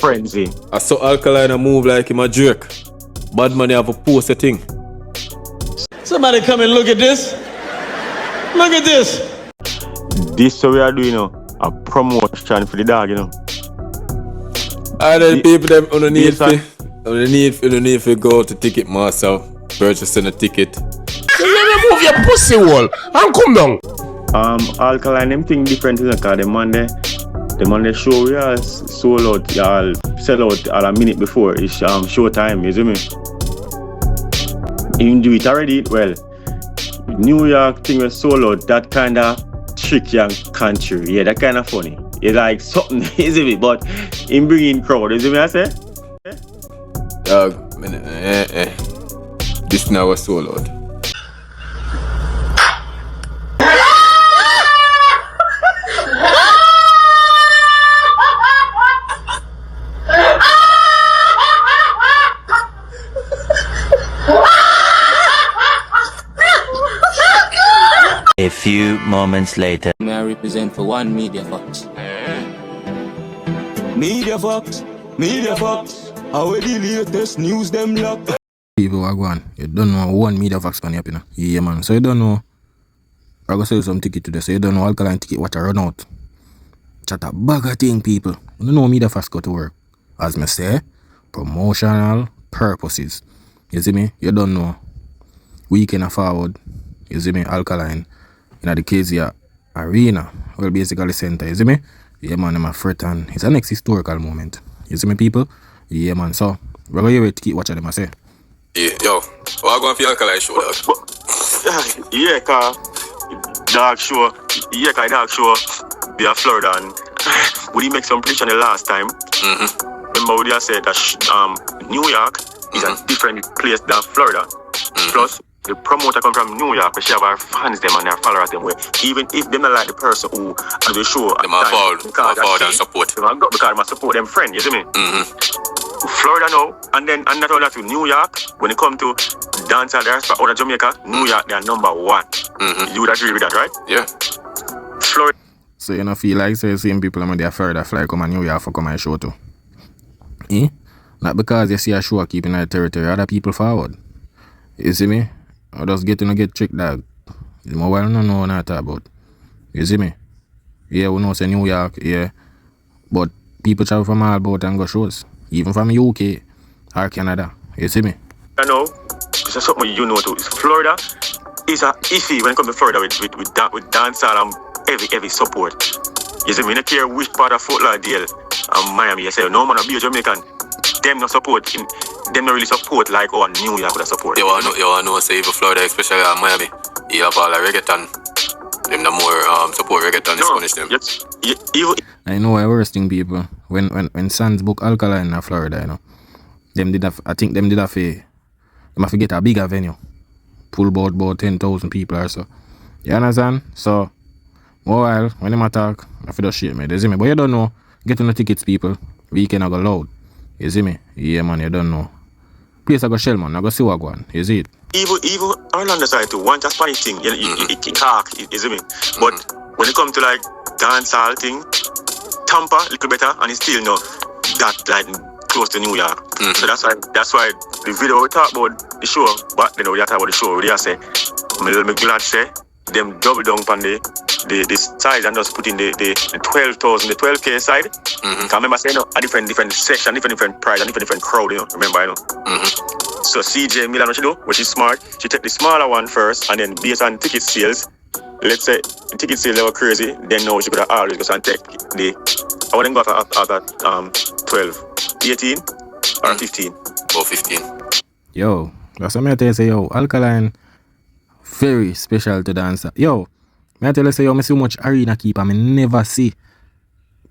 frenzy. I saw Alkaline a move like him a Drake. Bad money have a post a thing. Somebody come and look at this. Look at this. This so we are doing, a promotion for the dog, And then people them underneath if go to Ticketmaster, purchasing a ticket. So you remove your pussy wall and come down. Alkaline them thing different, cause the Monday show we are sold out, y'all sell out a minute before it's show time, you see me? You do it already, well, New York thing was sold out, that kind of trick young country, yeah, that kind of funny. It's like something, you see me? But in bringing crowd, you see me I say? Dog, this now was sold out. A few moments later. May I represent for one Media Fox? Media Fox, how are the latest news them lock? People are going, you don't know one Media Fox pan up, Yeah, man. So you don't know. I go sell some ticket today, so you don't know Alkaline ticket what I run out. Chat a bag of thing, people. You don't know Media Fox go to work. As me say, promotional purposes. You see me? You don't know. Weekend forward. You see me? Alkaline. In the KZA Arena, well, basically center, you see me? Yeah, man, I'm a fret and it's a next historical moment. You see me, people? Yeah, man, so, we're going to hear it, keep watching them, I say. Yeah, yo, we're going for Alkaline show, dog. Yeah, car dog show, dog show, be a Florida and would he make some prediction the last time? Remember what he said that New York is a different place than Florida. Plus, the promoter come from New York, but she have our fans them and their followers them way. Even if they not like the person who at the show, them are forward and support. They have got because they support them friend, you see me? Florida now, and not only that to New York, when it come to dancehall dance for other Jamaica, New York they are number one. You would agree with that, right? Yeah. Florida. So you don't feel like say same people when they are Florida fly come and New York for come and show too. Eh? Not because you see a show keeping that territory, other people forward. You see me? I just get tricked, dog. It's more well known what I talk about. You see me? Yeah, we know say New York, yeah. But people travel from all about and go shows. Even from UK or Canada. You see me? I know. This is something you know too. Florida is a iffy when it comes to Florida with dancehall and heavy support. You see me? I don't care which part of Fort Lauderdale and Miami you say, no man be a Jamaican. Them not support them not really support like New York would support. You want to know say even Florida, especially Miami, you have all the reggaeton. Them the more support reggaeton is punish them. I know I worst thing people. When Sands book Alkaline in Florida, you know. I think them did have to get a bigger venue. Pull about 10,000 people or so. You understand? So while when them attack, I feel the shit, man. You see me? But you don't know. Get on the tickets, people. Weekend I go loud. You see me? Yeah, man, you don't know. Place I go shell, man. I go see what go on. You see it? Even Orlando side too. One just funny thing. It talk. You see me? But when it comes to like dancehall thing, Tampa a little better, and it's still not that like close to New York. So that's why the video we talk about the show, but then we talk about the show. We say, I'm glad say them double down on the size and just put in the 12,000, the 12K side. Can remember saying a different section, different price, and different crowd, you know. Remember, you know. So CJ Milan, what she do, which is smart, she take the smaller one first, and then based on ticket sales, let's say the ticket sales they were crazy, then now she could have always go and take I wouldn't go after 12, 18 or 15. Or 15. Yo, that's what I tell you say, yo, Alkaline very special to dance. Yo, I tell you say, yo, I see much arena keep and I never see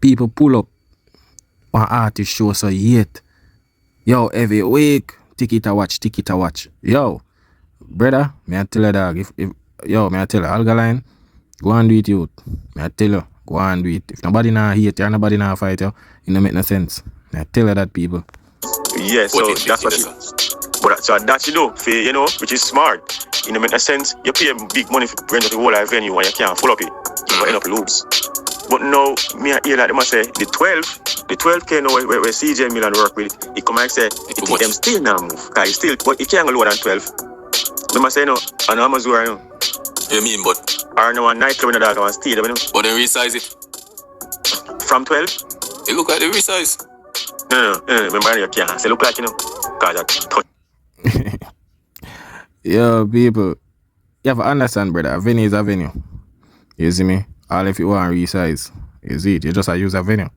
people pull up one artist show so yet. Yo, every week, ticket to watch. Yo, brother, may I tell you dog, if may I tell you, Alkaline, go and do it, youth. May I tell you, go and do it. If nobody now hate you, nobody now fight you, it don't make no sense. May I tell you that, people. Yeah, so that's what so that you do, you know, which is smart. In a sense, you pay big money for rent the whole venue and you can't full up it. You end up lose. But now, me hear that they must say the 12K now where CJ Milan work with, he come and say, it think them still now move. Cause he still, but he can't go lower than 12. They must say no, and Amazon right now. You mean, but? Or no, one nightclub in the dark, one steal, you know. But then resize it. From 12? It look like they resize. No, remember you can't. Say look like, you know, cause that touch. Yo, people, you have to understand, brother. A venue is a venue. You see me? All if you want to resize, you see it. You just use a venue.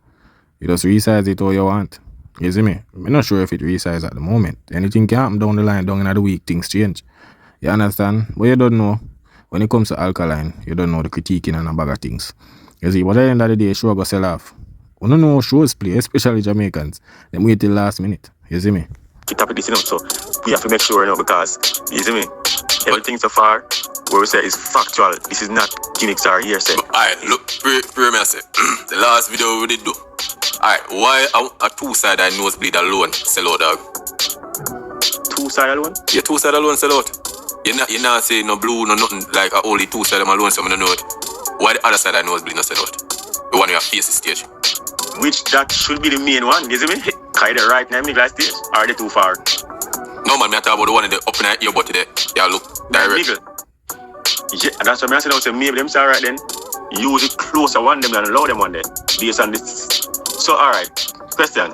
You just resize it all you want. You see me? I'm not sure if it resize at the moment. Anything can happen down the line, down in the week, things change. You understand? But you don't know. When it comes to Alkaline, you don't know the critiquing and a bag of things. You see, but at the end of the day, show go sell off. We don't know how shows play, especially Jamaicans. They wait till last minute. You see me? Keep up with this, you know, so we have to make sure, you know, because, you see me? Everything so far, where we say is factual. This is not gimmicks or hearsay. Alright, look, pre me I say, the last video we did do. Alright, why a two-sided nosebleed alone sell out, dog? Two-sided alone? Yeah, two-sided alone sell out. You not say no blue, no nothing, like only two-sided alone, so I don't know it. Why the other side I nosebleed not sell out? The one you have face the stage. Which that should be the main one, you see me? Kind of right now, me glass stage. Are they too far? No man, me talk about the one in the up in the earbud today. Yeah, look, direct. Yeah, that's what I said. I say maybe them say alright then. Use it closer one them than allow them one day. Based on this. So alright, question.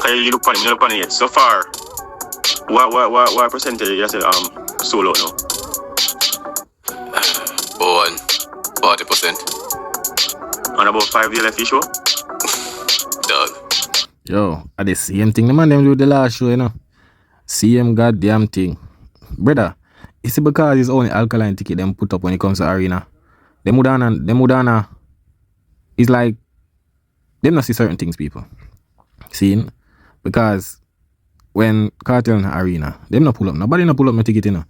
Can you look on him? You look on it yet. So far, what percentage you say solo now? 40%. And about 5 days left show? Dog. Yo, at the same thing the man them do the last show, you know. Same goddamn thing. Brother, it's because it's only Alkaline ticket them put up when it comes to arena. Them Udana, it's like them not see certain things, people. See? Because when Cartel in the arena, them not pull up. Nobody not pull up no ticket, you know.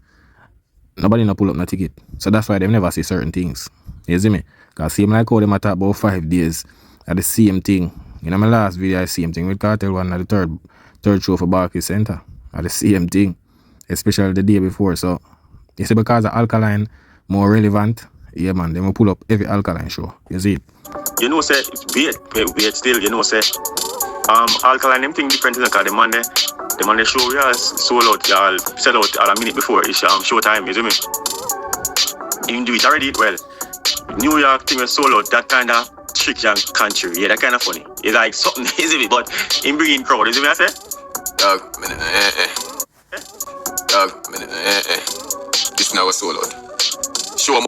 Nobody not pull up no ticket. So that's why them never see certain things. You see me? Because same like how them talk about 5 days at the same thing. You know, my last video, I same thing with Cartel one at the third show for Barclays Center. At the same thing. Especially the day before. So, you see, because the Alkaline more relevant, yeah, man, they will pull up every Alkaline show. You see it? You know, say, wait still, you know, say, Alkaline, them thing different, because the man they show, yeah, sold out, y'all sell out a minute before it's show time, you see me? Him do it already, well, New York thing was sold out, that kind of trick and country, yeah, that kind of funny. It's like something, you see me, but him bringing crowd, you see me, I say? Dog, Dog, this now was sold out. Show him.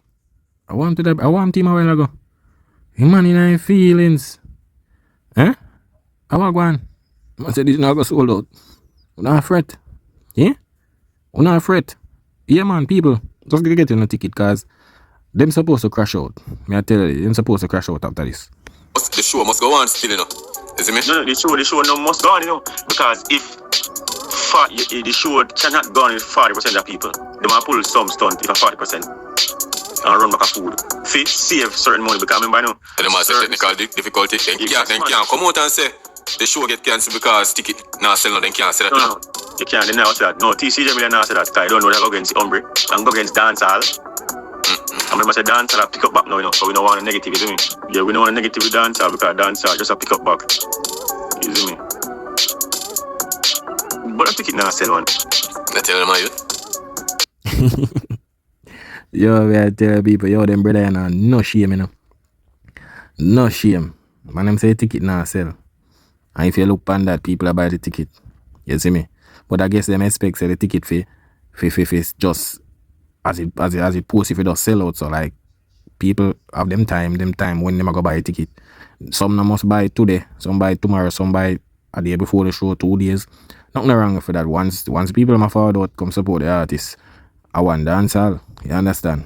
I want him a while ago. Him man in his feelings. Eh? I want one. I said this now go sold out. You not fret. Yeah? You not fret. Yeah man, people. Just get in a ticket cause them supposed to crash out. Me I tell you, them supposed to crash out after this. The show must go on still, you know. You see me? No, the show no must go on, you know. Because if the show cannot go on with 40% of people, they might pull some stunt if a 40%. And run back a food. Fit save certain money because remember now. And they might say technical difficulty. Then can't come out and say the show get cancelled because ticket now sell no, then can't say that. No. You can't, they never say that. No, TCJ will never say that because I don't know that go against the Umbre and go against dancehall. I remember say dancehall pick up back now, you know, so we don't want a negative, you see me? Yeah, we don't want a negative with dancehall because dancehall just a pick up back. You see me? But I think it now sell one. I tell them, you. Yo, I tell people, yo, them brother, you know, no shame, you know. No shame. Man, them say ticket now sell. And if you look on that, people are buy the ticket. You see me? But I guess them expect say the ticket fee just as it posts if it does sell out. So like people have them time when them go buy a ticket. Some must buy today, some buy tomorrow, some buy a day before the show, 2 days. Nothing wrong for that. Once people come forward out, come support the artist. I want dancehall. You understand?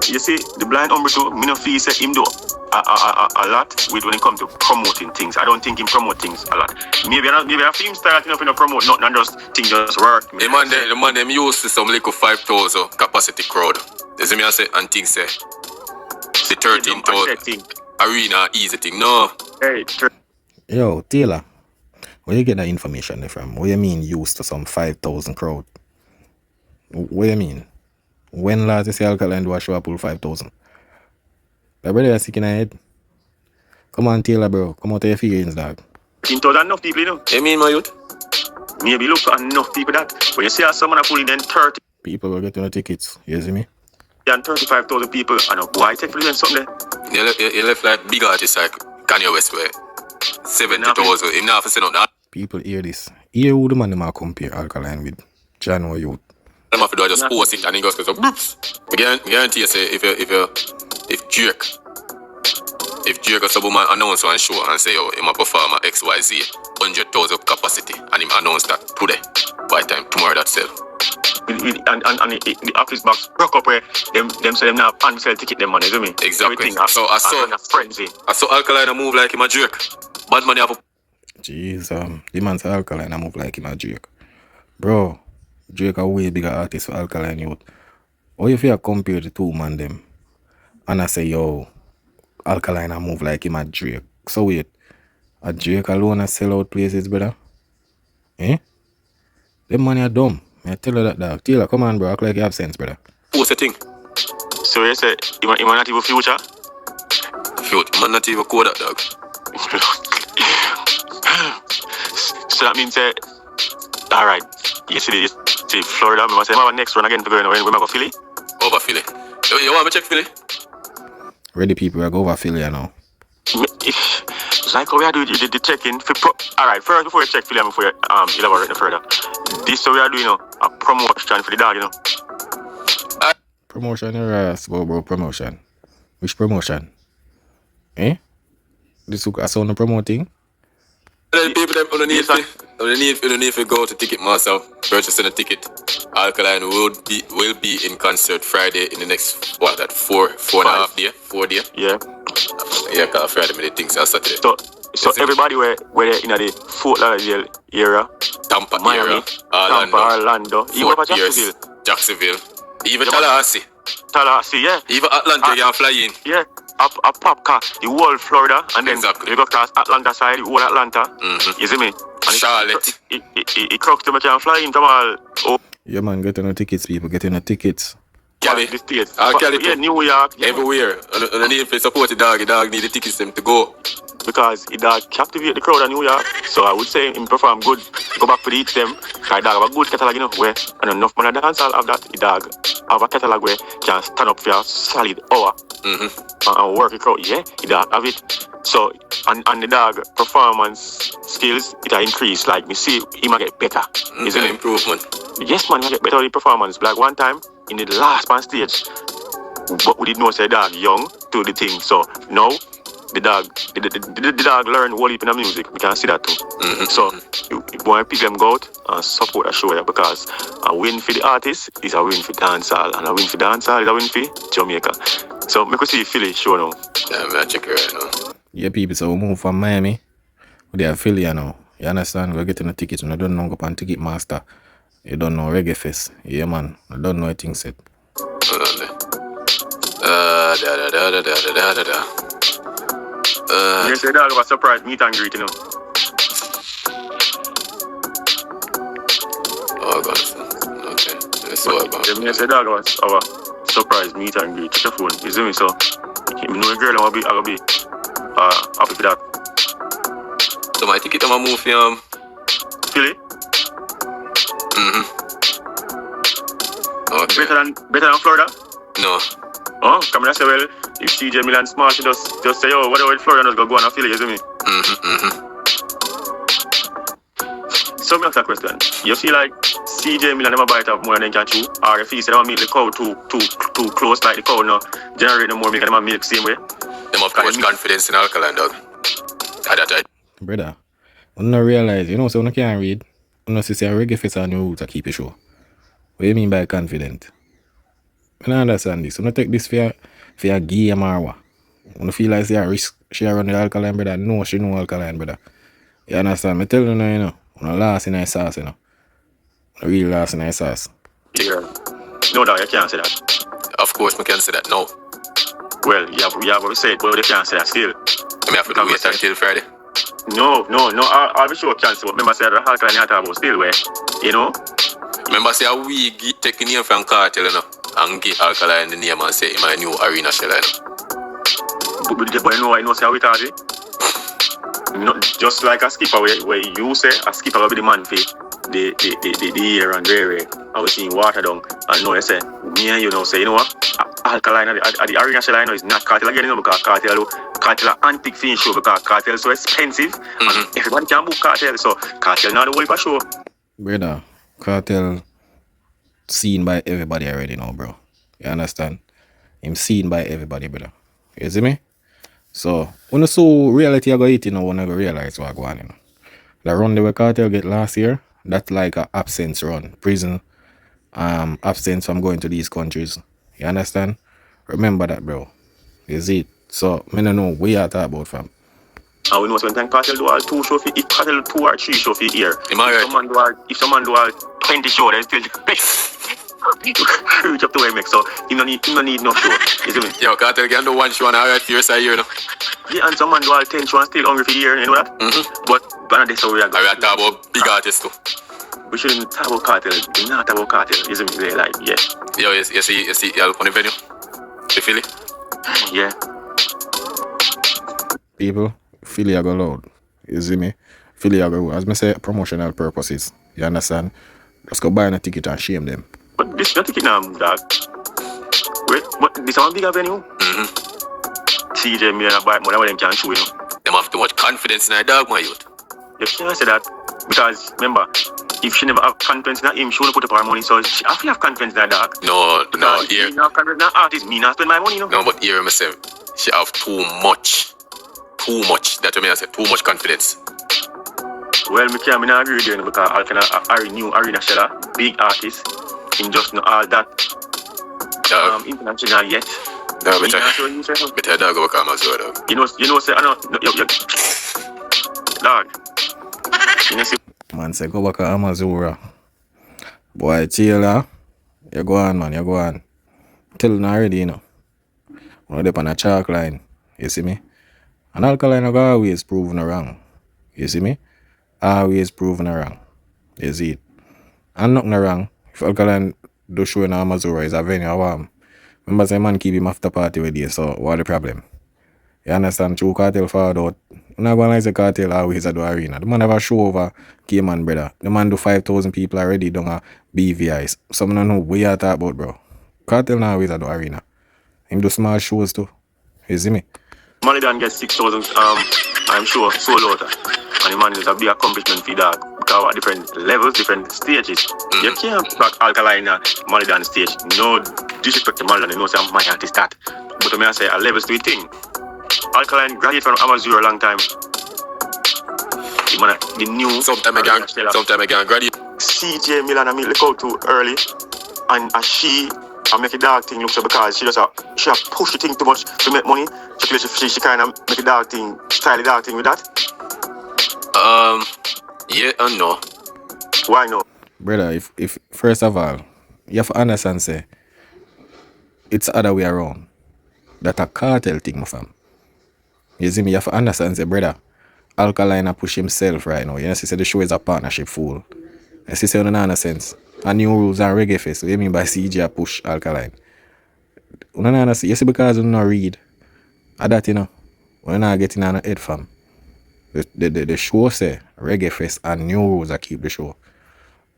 You see, the blind Umbre too, me no feel say him do a lot with when it comes to promoting things. I don't think him promote things a lot. Maybe I film style enough in promote nothing and just things just work. The man them used to some little 5,000 capacity crowd. You see me I say and things say the 13,000 arena easy thing. No. Hey, yo, Taylor, where you get that information from? What you mean used to some 5,000 crowd? What you mean? When last you see Alkaline do a show pull 5,000? The brother is sick in the head. Come on, Taylor, bro. Come out of your feelings, dog. 15,000 enough people, you know. You mean, my youth? Maybe look for enough people that when you see someone pulling then 30 People will get the tickets. You see me? and 35,000 people, and why take for doing something there? You left like big artists like Kanye West where 70,000. Him not for say nothing. People hear this. Hear who the man them are compare Alkaline with John or youth. I'm have to do I just post it and he goes so boops. I guarantee you say if Drake or someone announce one show and say yo him a perform at XYZ 100,000 capacity and him announce that today by time tomorrow that sell. And the office box broke up where them say them now and sell ticket them money, you me? Exactly. Everything So I saw Alkaline move like him a Drake. Bad money have a Jeez, the man's Alkaline I move like him a Drake. Bro, Drake a way bigger artist for Alkaline youth. How you feel compare the two man them? And I say, yo, Alkaline I move like him a Drake. So wait, a Drake alone a sell out places, brother? Eh? Them money are dumb. I tell you that, dog. Taylor, come on, bro. Act like you have sense, brother. post a thing. So you say, you want not even future? Future, man not even code that dog. So that means alright. You see Florida, we must say my next run again to go in when we go Philly. Over Philly. You want me to check Philly? Ready people, I go over Philly now. Like how we are doing the check-in. Alright, first before you check Philly and before you elaborate no further. This so we are doing a promotion for the dog, you know. Promotion, bro, promotion. Which promotion? Eh? This I saw no promoting. The people that underneath to go to Ticketmaster, purchasing a ticket. Alkaline will be in concert Friday in the next 4 and a half day, 4 day. Yeah. Yeah, cause Friday many things are Saturday. So everybody where they're in the Fort Lauderdale area, Tampa Miami, area, Orlando, even Jacksonville, even Tallahassee, yeah. even Atlanta, you can fly in. Yeah. A pop car, the whole Florida, and then Exactly. you go across Atlanta side, the whole Atlanta. Mm-hmm. You see me? And Charlotte. It crooks too much and fly in from all. Oh, Yeah, man, getting the tickets, people, getting the tickets. Cali, the states. Cali, Yeah, New York. Yeah. everywhere. And the need to support the dog need the tickets them to go. Because it captivate the crowd in New York. So I would say him perform good. Go back for the each them. Because dog have a good catalog, you know, where and enough man dance all have that. The dog have a catalog where can stand up for a solid hour and work the crowd. Yeah, the dog have it. So and the dog performance skills it a increase. Like me see him a get better. Isn't it? Improvement. Yes, man, he get better with the performance. Like one time in the last band stage, but we did not say dog young to the thing. So now the dog learn whole heap in the music. We can see that too. So you want people them go out and support a show there because a win for the artist is a win for dancehall, and a win for dancehall is a win for Jamaica. So make us see Philly show now. Yeah, man, check it right now. Yeah, people, so we move from Miami. We are Philly now. You understand? We're getting the tickets. We don't know go on Ticketmaster. You don't know Reggae Fest. Yeah, man. I don't know a thing set. Hold on there. You say dog was surprised meet and greet, you know. Oh, God. Okay. Let's see what about. You say dog was our surprise meet and greet. Check your phone. You see me? So you know a girl I will be happy for that. So my ticket I'm move from Philly? Okay. Better than Florida? No. Oh, come and say, well, if CJ Milan smart, she just say, oh, whatever with Florida, just go on and Philly, you see me? So me ask that question. You feel like CJ Milan never bite off more than they can chew? Or if he say they want milk the cow too close like the cow now, generate no more milk and they want milk same way? Them have too much confidence in Alkaline, dog. Brother, I don't realize, you know, so I can't read. I don't see a Reggae Fest on your roots to keep it show. What do you mean by confident? I don't understand this. I don't take this for a game or what. I don't feel like a risk she run the Alkaline, brother. No, she know Alkaline, brother. You understand? I tell you now, you know. I'm not last in a sauce, you know. I'm really last in a sauce. Yeah. No doubt, you can't say that. Of course, we can say that now. Well, you have to say it, but you can't say that still. I may have to wait until Friday. No. I'll be sure cancel. Remember, say the Alkaline you talk about still where, you know? Remember, say we take the name from Cartel, you know, and give Alkaline the name and say my new arena shell, you know. But you know say how it is. Not just like a skipper where you say a skipper will be the man for the year and rare. I was seeing water down and now they say me and you know say you know what Alkaline at the arena shell I know is not cartel again, you know, because cartel antique fin show because cartel so expensive and everybody can book cartel, so cartel not the whole for show. Brother, cartel seen by everybody already now, bro. You understand? Him seen by everybody, brother. You see me? So when you saw reality I go eat, you know, when I go realize what going on, you know. The run the cartel get last year, that's like a absence run. Prison absence from going to these countries. You understand? Remember that, bro. Is it? So I don't know what we are talking about, fam. And we know sometimes cartel do all 2 show for it, cartel 2 or 3 show for year. If someone do all 20 show, then still reach up to where make. So you don't need no show. You see me? Yo, cartel can do 1 show and alright years a year, no? Yeah, and someone do all 10 show and still hungry for year, you know that? But that's how we are going. I talk about big artists too. We shouldn't talk about cartel. We not talk about cartel. You see me? Like, yeah. Yo, you see, y'all on the venue? You feel it? Yeah. People, Philli I go loud. You see me? Philli I go, as me say, promotional purposes. You understand? Just go buy a ticket and shame them. But this not ticket now, dog. Wait, but this one bigger venue? CJ million buy more than what them can show, you know. Them have too much confidence in their dog, my youth. You can't say that. Because, remember, if she never have confidence in him, she won't put up her money, so she have to have confidence in her dog. No, here. Me not have confidence in artist, me not spend my money, you know. No, but here myself, she have too much. That's what I say, too much confidence. Well, me not agree with you, because Alkaline new arena sheller, big artist, in just not all that international yet. No, better dog go come as well, dog. You know, say, I know, dog. You know, see, Man say go back to Amazura. Boy, chill, you go on, man, you go on. Tell them already, you know. When they're on a chalk line, you see me? And Alkaline are always proven wrong. You see me? Always proven wrong. You see it? And nothing wrong. If Alkaline do show in Amazura is a venue warm. Remember say man keep him after party with you, so what the problem? You understand? True cartel forward out. I'm not going to say cartel always at the arena. The man have a show over Cayman, brother. The man do 5,000 people already down a BVIs. Some don't know what you are talking about, bro. Cartel not always at the arena. Him do small shows too. You see me? Malidan gets 6,000, I'm sure, solo out. And the man is a big accomplishment for that. Because of different levels, different stages. You can't back Alkaline at Malidan stage. No disrespect to Malidan, you know, say I'm my artist that. But I say a levels to a thing. Alkaline graduated from Amazura a long time. The new sometime I can graduate. CJ Milan and me look out too early. And she make a dog thing look so because she push the thing too much to make money. She kind of make a dog thing, style the dog thing with that. Yeah and no. Why no? Brother, if first of all, you have to understand, say, it's the other way around. That's a cartel thing, my fam. You see me, you have to understand, say, brother, Alkaline push himself right now. You know, she said the show is a partnership fool. And she said, no sense. And new rules and reggae fest. What do you mean by CJ push Alkaline? You see, because you don't read. At that, you know, we're not getting on the head, fam. The show say reggae fest and new rules that keep the show.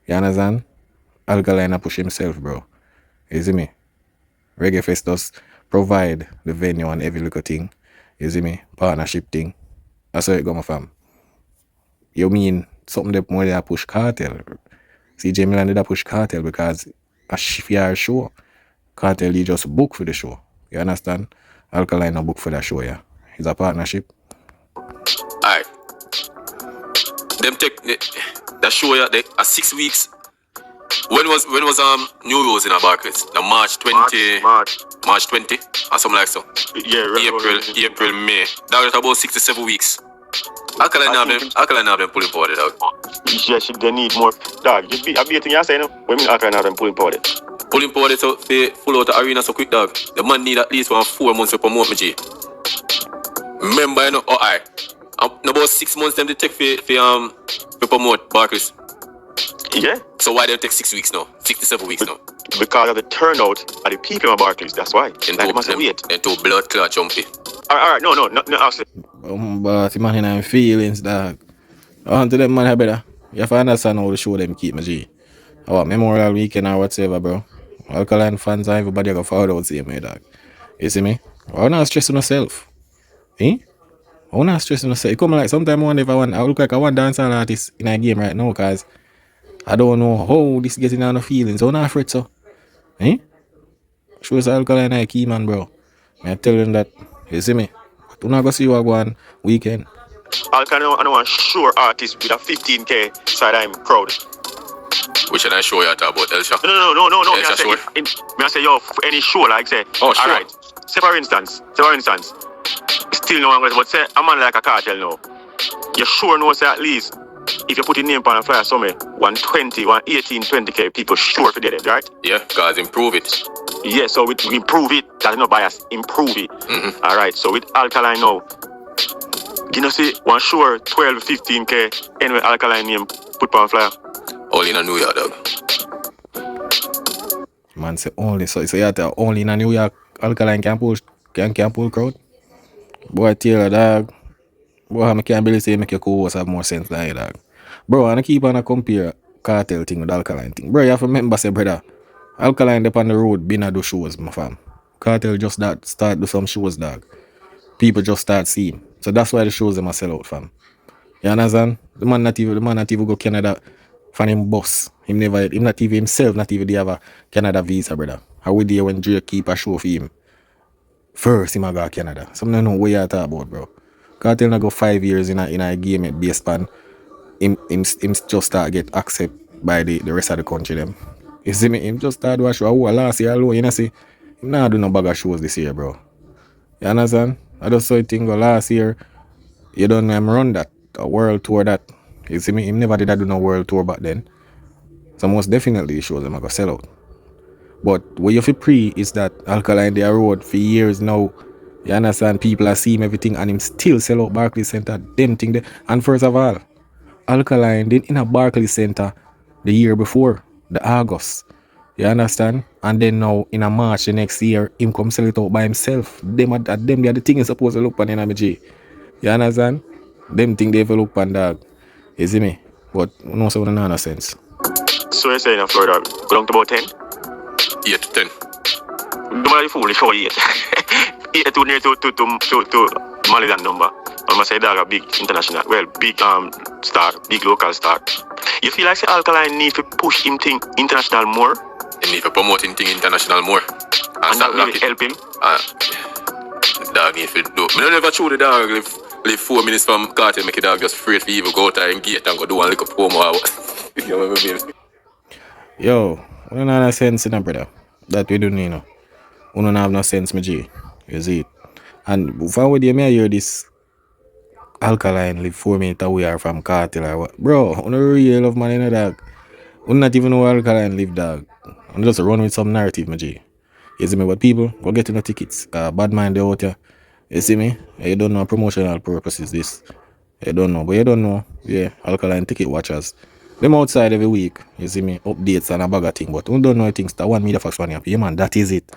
You understand? Alkaline push himself, bro. You see me? Reggae fest does provide the venue and every little thing. You see me? Partnership thing. That's how it go, my fam. You mean something that more than push cartel? CJ Milan did push cartel because a fair show. Cartel you just book for the show. You understand? Alkaline no book for that show, yeah. It's a partnership. Alright. Them take that show yeah, they 6 weeks. When was New Rules in our Barclays? The March 20 March 20 or something like so. Yeah, right. April, May. That was about 6 to 7 weeks. Alkaline have them pulling powder, dog. Yeah, they need more. Dog, just be a thing you say, no? What mean Alkaline have them pulling powder? Pulling powder so they full out the arena so quick, dog. The man need at least 4 months to promote me, G. Remember, you know, about 6 months them they take for promote Barclays. Yeah. So why they take 6 weeks now? 6 to 7 weeks now? Because of the turnout of the people in Barclays, that's why. Them too blood clot jumpy. Alright, no, I'll say. But man in them feelings, dog. On to them man, better. You have to understand how to show them keep my G. Our Memorial Weekend or whatever, bro. Alkaline fans and everybody go forward out same way, dog. You see me? I'm not stressing myself. Eh? I'm not stressing myself. It come like sometimes I wonder if I look like I want dancehall artist in a game right now, cause I don't know how this getting on the feelings. I'm not afraid so. Eh? Show us Alkaline a key man, bro. I tell them that, you see me? Do not go see what go on weekend. Alkaline, I know a sure artist with a 15k side I'm crowd. Which should I show you about, Elsha? No. Yeah, Me I say, sure. me I say, yo, for any show, like say, Oh, sure. alright. Say for instance, still no one goes, but say, a man like a cartel now. You sure know, say, at least, if you put your name on a flyer somewhere, 120, 118, 20k people sure to get it, right? Yeah, guys, improve it. Yeah, so we improve it. That's not bias, improve it. Alright, so with Alkaline now, you know, see, one sure 12, 15k, anyway, Alkaline name, put on flyer. All in a New York, dog. Man say only, so you have to only in a New York Alkaline can pull crowd. Boy, Taylor, dog. Boy, I can't believe say make your co-host have more sense than you, dog. Bro, I keep on a compare cartel thing with Alkaline thing. Bro, you have to remember, say, brother, Alkaline up on the road, been a do shows, my fam. Cartel just start do some shows, dog. People just start seeing. So that's why the shows them a sell out, fam. You understand? The man not even go Canada for him boss. Him not even himself, not even they have a Canada visa, brother. How we there when Drake keep a show for him? First him a go to Canada. Some don't know what you talk about, bro. Cartel not go 5 years in a game at base span. Him just start get accept by the rest of the country them. You see me? Him just start do a show. Last year alone, you know see? Him not do no bag of shows this year, bro. You understand? I just saw it thing go last year. You don't run that. A world tour that. You see me? Him never did do no world tour back then. So most definitely the shows them are gonna sell out. But what you have pre is that Alkaline they road for years now. You understand? People are seeing everything and him still sell out Barclays Center. Them thing there. And first of all, Alkaline did in a Barclays Center the year before, the August. You understand? And then now in a March the next year, him come sell it out by himself. Them are the thing is supposed to look on in G. You understand? Them thing they look on, dog. You see me? But no so no sense. So you're saying in Florida, go down to about 10? 8 to 10. Nobody foolish for 8. 8 too near to Malidan number. I must say dog a big international, well, big star, big local star. You feel like say Alkaline need to push him thing international more? He need to promote him thing international more. And that will help him? Dog need to do. I never show the dog live 4 minutes from cartel, make the dog just afraid to even go out there and gate and go do one little promo. You know what I mean? Yo, we don't have no sense in a brother. That we don't know. We don't have no sense, my G. You see it? And if I would you may hear this Alkaline live 4 minutes away or from cartel or what? Bro, I don't really love man in a dog. We not even know Alkaline live, dog. I'm just run with some narrative, my G. You see me? But people, go get no tickets. Bad mind they out here. You see me? You don't know promotional purposes this. You don't know. But you don't know. Yeah, Alkaline ticket watchers. Them outside every week. You see me? Updates and a bag of thing. But we don't know things. That one media facts one. Yeah, man, that is it.